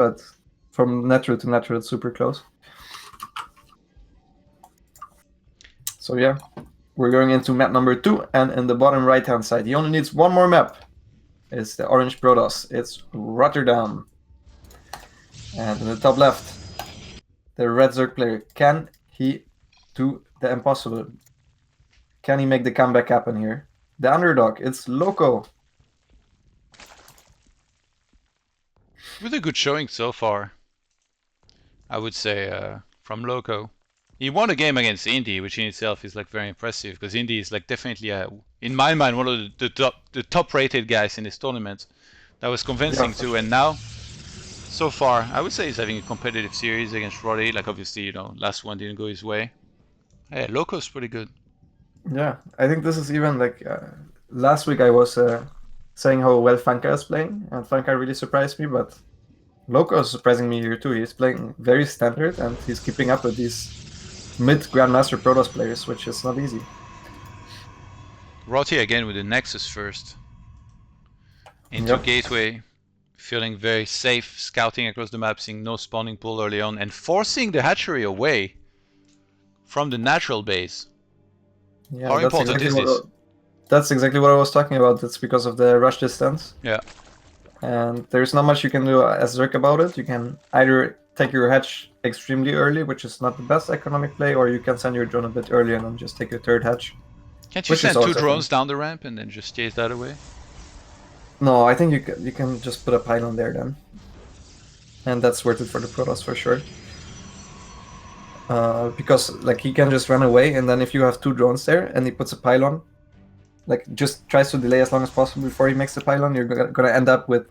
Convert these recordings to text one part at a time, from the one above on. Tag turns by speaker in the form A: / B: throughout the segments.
A: but from natural to natural, it's super close. So yeah, we're going into map number 2, and in the bottom right-hand side, he only needs one more map. It's the orange Protoss. It's RotterdaM. And in the top left, the red Zerg player. Can he do the impossible? Can he make the comeback happen here? The underdog, it's Lowko.
B: With a good showing so far, I would say, from Lowko. He won a game against Indy, which in itself is like very impressive, because Indy is like definitely, in my mind, one of the top-rated guys in this tournament. That was convincing too, and now, so far, I would say he's having a competitive series against Roddy. Like obviously, you know, last one didn't go his way. Hey, Lowko's pretty good.
A: Yeah, I think this is even like last week I was saying how well Funka is playing, and Funka really surprised me, but Lowko is surprising me here too. He's playing very standard, and he's keeping up with these mid-Grandmaster Protoss players, which is not easy.
B: Roddy again with the Nexus first. Into Gateway, feeling very safe, scouting across the map, seeing no spawning pool early on, and forcing the hatchery away from the natural base.
A: Yeah,
B: How important is this?
A: That's exactly what I was talking about. It's because of the rush distance.
B: Yeah.
A: And there's not much you can do as Zerg about it. You can either take your hatch extremely early, which is not the best economic play, or you can send your drone a bit early and then just take your third hatch.
B: Can't you send 2 drones down the ramp and then just chase that away?
A: No, I think you can just put a pylon there then. And that's worth it for the Protoss for sure. Because like he can just run away, and then if you have 2 drones there and he puts a pylon, like just tries to delay as long as possible before he makes the pylon, you're gonna end up with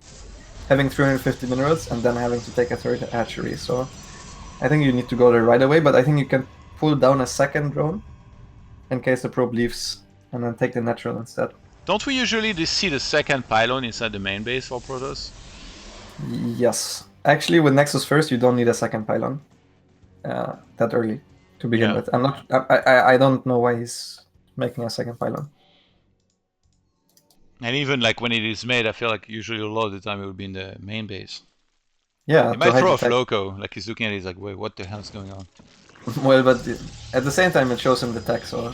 A: having 350 minerals and then having to take a third hatchery. So I think you need to go there right away, but I think you can pull down a second drone in case the probe leaves and then take the natural instead.
B: Don't we usually see the second pylon inside the main base for Protoss?
A: Yes. Actually, with Nexus first, you don't need a second pylon that early to begin with. I don't know why he's making a second pylon.
B: And even like when it is made, I feel like usually a lot of the time it would be in the main base.
A: Yeah,
B: he might throw off Lowko, like he's looking at it, he's like, wait, what the hell's going on?
A: Well, but at the same time it shows him the tech, so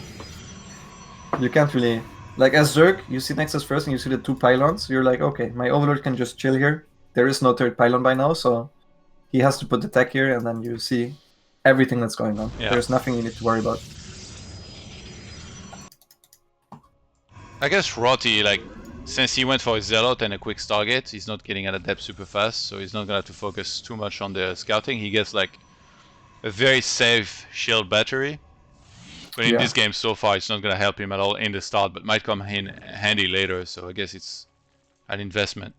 A: you can't really... Like as Zerg, you see Nexus first and you see the 2 pylons, you're like, okay, my Overlord can just chill here. There is no third pylon by now, so he has to put the tech here, and then you see everything that's going on. Yeah. There's nothing you need to worry about.
B: I guess Roddy, like, since he went for a Zealot and a quick Stargate, he's not getting at a depth super fast, so he's not gonna have to focus too much on the scouting. He gets like a very safe shield battery. But in this game so far, it's not gonna help him at all in the start, but might come in handy later, so I guess it's an investment.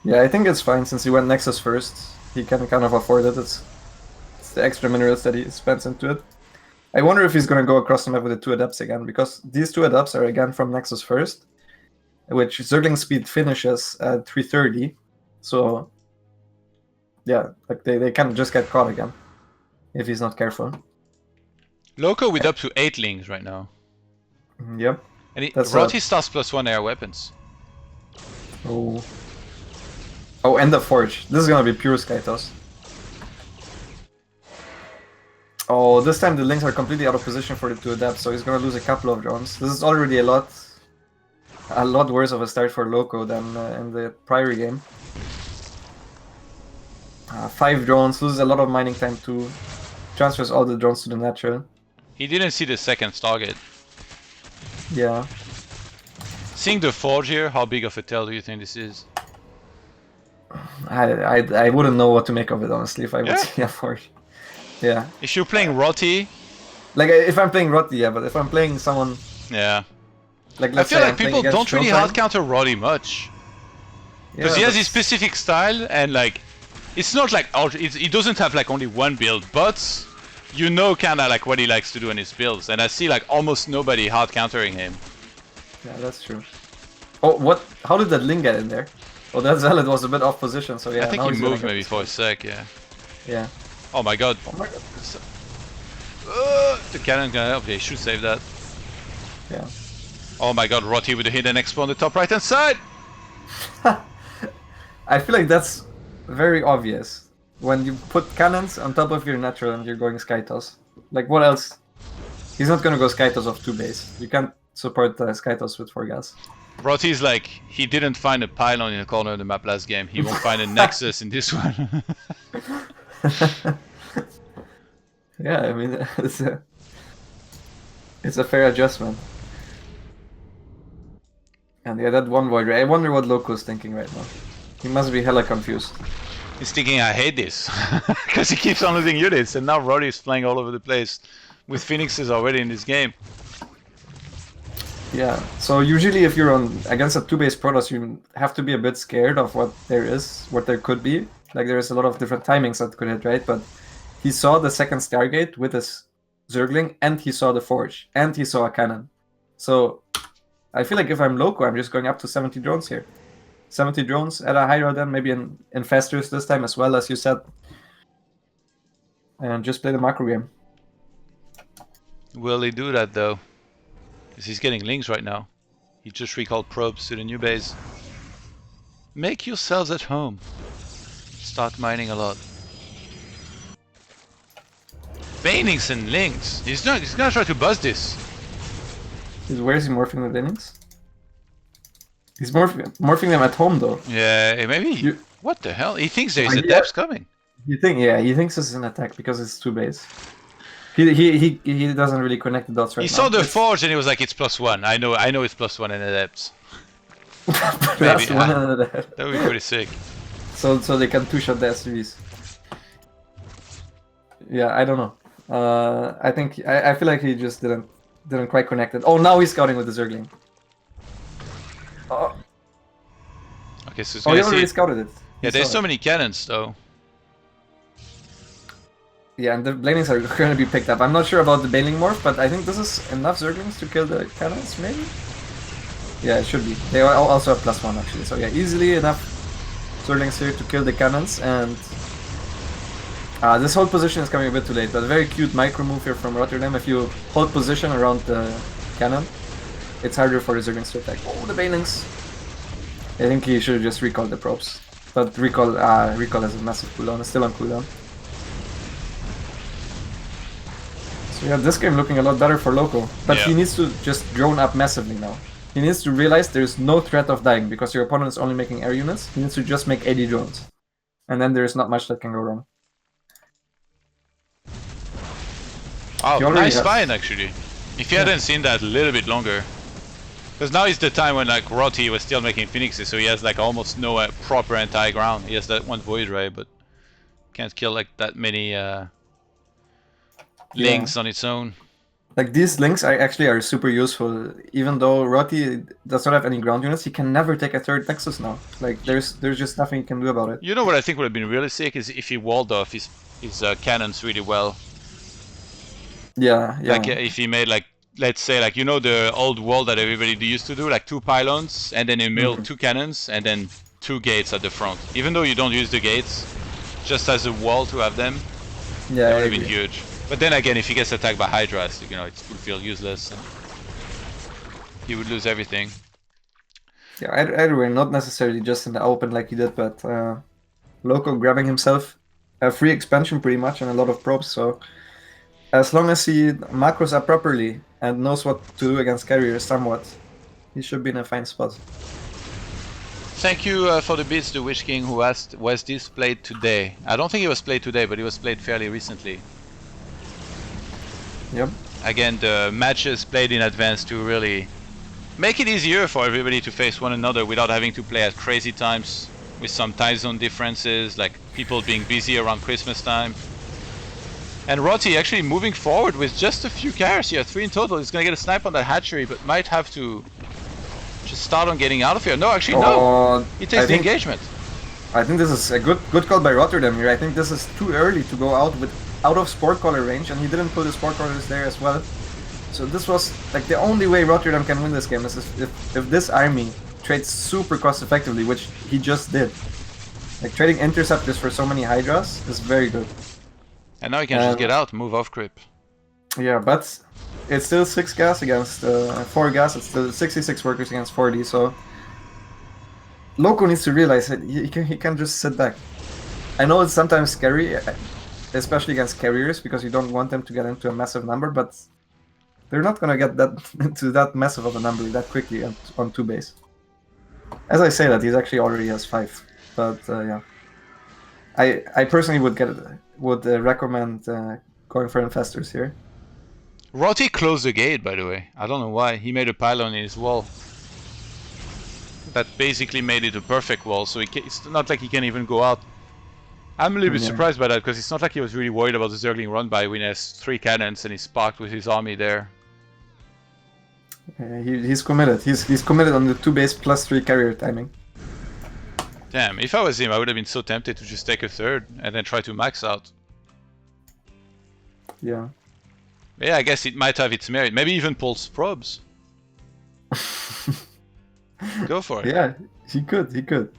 B: Yeah,
A: I think it's fine since he went Nexus first. He can kind of afford it. It's the extra minerals that he spends into it. I wonder if he's going to go across the map with the 2 adepts again, because these 2 adepts are again from Nexus first, which Zergling speed finishes at 330. So, yeah, like they can just get caught again if he's not careful.
B: Lowko with up to 8 lings right now.
A: Yep.
B: And Roddy starts +1 air weapons.
A: Oh. Oh, and the Forge. This is gonna be pure Sky Toss. Oh, this time the links are completely out of position for the 2 adepts, so he's gonna lose a couple of drones. This is already a lot worse of a start for Lowko than in the prior game. 5 drones, loses a lot of mining time too. Transfers all the drones to the natural.
B: He didn't see the second Stargate.
A: Yeah.
B: Seeing the Forge here, how big of a tell do you think this is?
A: I wouldn't know what to make of it, honestly, if I would see a Forge. Yeah.
B: If you're playing Roddy...
A: Like, if I'm playing Roddy, yeah, but if I'm playing someone...
B: Yeah.
A: Like,
B: I feel like people don't really hard counter Roddy much. Because he has his specific style, and like... It's not like... He doesn't have like only one build, but... You know kinda like what he likes to do in his builds, and I see like almost nobody hard countering him.
A: Yeah, that's true. Oh, what? How did that Ling get in there? Oh, that Zealot was a bit off position, so yeah.
B: I think he moved maybe for a sec, yeah.
A: Yeah.
B: Oh my god. Oh my god. The cannon gonna help. Yeah, he should save that.
A: Yeah.
B: Oh my god, Roddy with a hidden expo on the top right hand side!
A: I feel like that's very obvious. when you put cannons on top of your natural and you're going sky toss. Like, what else? He's not gonna go sky toss off 2 base. You can't support sky toss with 4 gas.
B: Rotty's like, he didn't find a pylon in the corner of the map last game. He won't find a nexus in this one.
A: Yeah, I mean, it's a fair adjustment. And yeah, that one void ray. I wonder what Lowko's thinking right now. He must be hella confused.
B: He's thinking, I hate this. Because he keeps on losing units, and now Roddy's flying all over the place with Phoenixes already in this game.
A: Yeah, so usually if you're on against a 2 base Protoss, you have to be a bit scared of what there could be. Like, there's a lot of different timings that could hit, right? But he saw the second Stargate with his Zergling, and he saw the Forge, and he saw a cannon. So I feel like if I'm Lowko, I'm just going up to 70 drones here. 70 drones at a high RotterdaM, maybe in Festers this time as well, as you said. And just play the macro game.
B: Will he do that though? Because he's getting links right now. He just recalled probes to the new base. Make yourselves at home. Start mining a lot. Banings and links. He's gonna try to buzz this.
A: Where is he morphing the Banings? He's morphing them at home though.
B: Yeah, maybe. What the hell? He thinks there's a
A: yeah.
B: depth coming.
A: You think? Yeah, he thinks this is an attack because it's 2 base. He doesn't really connect the dots right now.
B: He saw the Forge and he was like, it's +1. I know it's +1 in the depths.
A: Maybe.
B: That would be pretty sick.
A: So they can 2-shot the SUVs. Yeah, I don't know. I think I feel like he just didn't quite connect it. Oh, now he's scouting with the Zergling. Oh.
B: Okay, so
A: he already scouted it.
B: Yeah, there's so many cannons though.
A: Yeah, and the Blanings are going to be picked up. I'm not sure about the Baneling morph, but I think this is enough Zerglings to kill the cannons, maybe? Yeah, it should be. They also have +1 actually, so yeah, easily enough Zerglings here to kill the cannons, and this hold position is coming a bit too late, but a very cute micro move here from RotterdaM. If you hold position around the cannon, it's harder for the Zerglings to attack. Oh, the Banelings! I think he should have just recalled the probes, but recall has a massive cooldown. It's still on cooldown. So yeah, this game looking a lot better for Lowko, but he needs to just drone up massively now. He needs to realize there's no threat of dying because your opponent is only making air units. He needs to just make 80 drones, and then there's not much that can go wrong.
B: Oh, nice find actually. If you hadn't seen that a little bit longer, because now is the time when like Rotty was still making Phoenixes, so he has like almost no proper anti-ground. He has that one Void Ray, but can't kill like that many links on its own.
A: Like, these links are super useful. Even though Rotty does not have any ground units, he can never take a 3rd Nexus now. Like, there's just nothing he can do about it.
B: You know what I think would have been really sick is if he walled off his cannons really well.
A: Yeah.
B: Like if he made like, let's say like, you know, the old wall that everybody used to do, like 2 pylons and then in the middle 2 cannons and then 2 gates at the front. Even though you don't use the gates, just as a wall to have them.
A: Yeah,
B: that would have been huge. But then again, if he gets attacked by Hydras, you know, it would feel useless. And he would lose everything.
A: Yeah, either way, not necessarily just in the open like he did, but Lowko grabbing himself a free expansion pretty much and a lot of probes, so as long as he macros up properly and knows what to do against carriers somewhat, he should be in a fine spot.
B: Thank you for the bits, the Witch King, who asked, was this played today? I don't think it was played today, but it was played fairly recently.
A: Yep.
B: Again, the matches played in advance to really make it easier for everybody to face one another without having to play at crazy times with some time zone differences, like people being busy around Christmas time. And Rotty actually moving forward with just a few carries here, 3 in total. He's gonna get a snipe on that hatchery, but might have to just start on getting out of here. No, actually no. He takes the engagement.
A: I think this is a good call by RotterdaM here. I think this is too early to go out of Sport Caller range, and he didn't put the Sport Callers there as well. So this was like the only way RotterdaM can win this game is if this army trades super cost effectively, which he just did. Like, trading interceptors for so many Hydras is very good.
B: And now he can just get out, move off grip.
A: Yeah, but it's still 6 gas against 4 gas. It's still 66 workers against 40. So Lowko needs to realize that he can't just sit back. I know it's sometimes scary, especially against carriers, because you don't want them to get into a massive number, but they're not gonna get that into that massive of a number that quickly on 2 base. As I say that, he's actually already has 5, but yeah. I personally would recommend going for infestors here.
B: Rotty closed the gate, by the way. I don't know why. He made a pylon in his wall. That basically made it a perfect wall, so it's not like he can even go out. I'm a little bit surprised by that, because it's not like he was really worried about the Zergling run by when he has 3 cannons and he's parked with his army there.
A: He's committed. He's committed on the 2 base plus 3 carrier timing.
B: Damn, if I was him, I would have been so tempted to just take a 3rd and then try to max out.
A: Yeah.
B: Yeah, I guess it might have its merit. Maybe even pulse probes. Go for it.
A: Yeah, he could.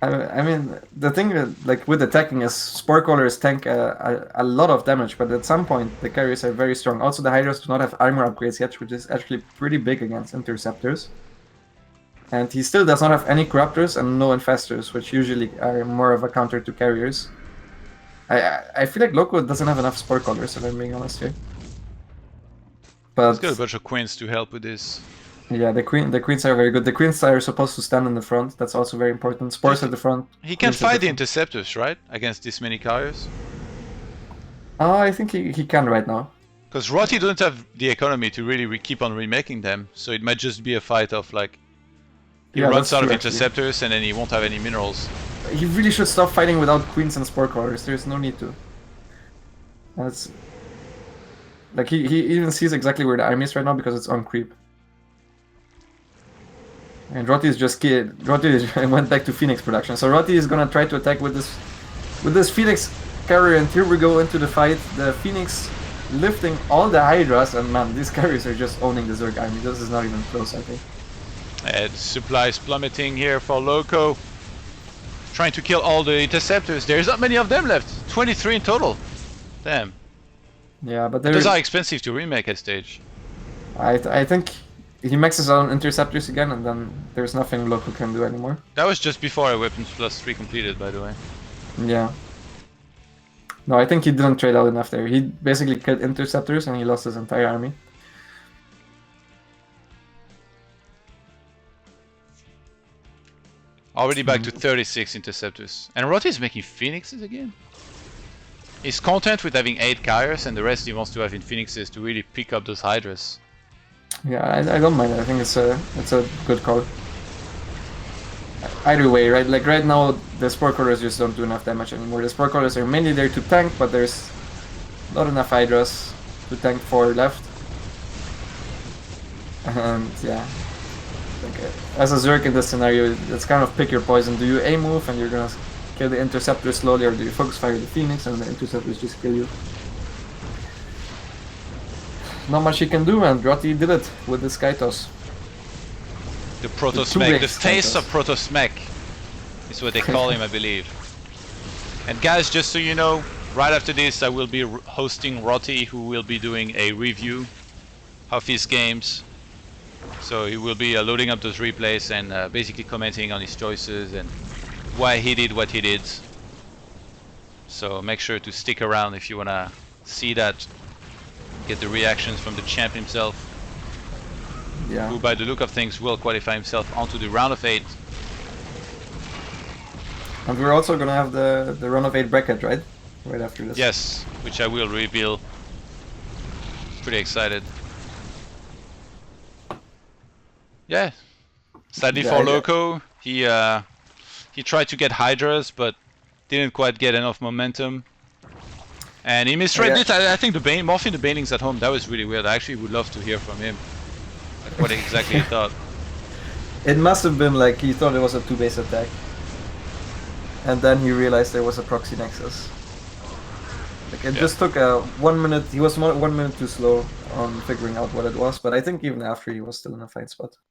A: I mean, the thing like with attacking is Spore Callers tank a lot of damage, but at some point the carriers are very strong. Also, the Hydras do not have armor upgrades yet, which is actually pretty big against Interceptors. And he still does not have any Corruptors and no Infestors, which usually are more of a counter to carriers. I feel like Lowko doesn't have enough Spore Callers, if I'm being honest here. But
B: he's got a bunch of queens to help with this.
A: Yeah, the queens are very good. The queens are supposed to stand in the front. That's also very important. Spores at the front.
B: He can fight the Interceptors, right? Against this many carriers?
A: Oh, I think he can right now.
B: Because Rotty doesn't have the economy to really keep on remaking them, so it might just be a fight of like... He runs out of Interceptors and then he won't have any minerals.
A: He really should stop fighting without queens and Spore Callers. There's no need to. That's... Like, he even sees exactly where the army is right now because it's on creep. And Rotty is just Rotty went back to Phoenix production. So Rotty is gonna try to attack with this Phoenix carrier, and here we go into the fight. The Phoenix lifting all the Hydras, and man, these carriers are just owning the Zerg army. This is not even close, I think.
B: Supplies plummeting here for Lowko. Trying to kill all the Interceptors. There's not many of them left. 23 in total. Damn.
A: Yeah, but
B: those are expensive to remake at stage.
A: I think he maxes out on Interceptors again, and then there's nothing Lowko can do anymore.
B: That was just before a Weapons Plus 3 completed, by the way.
A: Yeah. No, I think he didn't trade out enough there. He basically killed Interceptors and he lost his entire army.
B: Already back to 36 Interceptors. And Rotty is making Phoenixes again? He's content with having 8 carriers, and the rest he wants to have in Phoenixes to really pick up those Hydras.
A: Yeah, I don't mind. I think it's a good call. Either way, right? Like right now, the Spore Callers just don't do enough damage anymore. The Spore Callers are mainly there to tank, but there's not enough Hydras to tank 4 left. And yeah, like, as a Zerg in this scenario, it's kind of pick your poison. Do you A move and you're gonna kill the Interceptor slowly, or do you focus fire the Phoenix and the Interceptors just kill you? Not much he can do, and Rotty did it with the Sky Toss.
B: The Proto-Smeg, the face of Proto-Smeg is what they call him, I believe. And guys, just so you know, right after this I will be hosting Rotty, who will be doing a review of his games. So he will be loading up those replays and basically commenting on his choices and why he did what he did. So make sure to stick around if you wanna see that. Get the reactions from the champ himself, who by the look of things will qualify himself onto the round of 8.
A: And we're also gonna have the round of 8 bracket, right? Right after this.
B: Yes, which I will reveal. Pretty excited. Yeah. Sadly for Lowko, he tried to get Hydras, but didn't quite get enough momentum. And he misread it. I think morphing the Banelings at home, that was really weird. I actually would love to hear from him, like what exactly he thought.
A: It must have been like he thought it was a 2-base attack, and then he realized there was a proxy nexus. Like it just took 1 minute. He was 1 minute too slow on figuring out what it was, but I think even after he was still in a fight spot.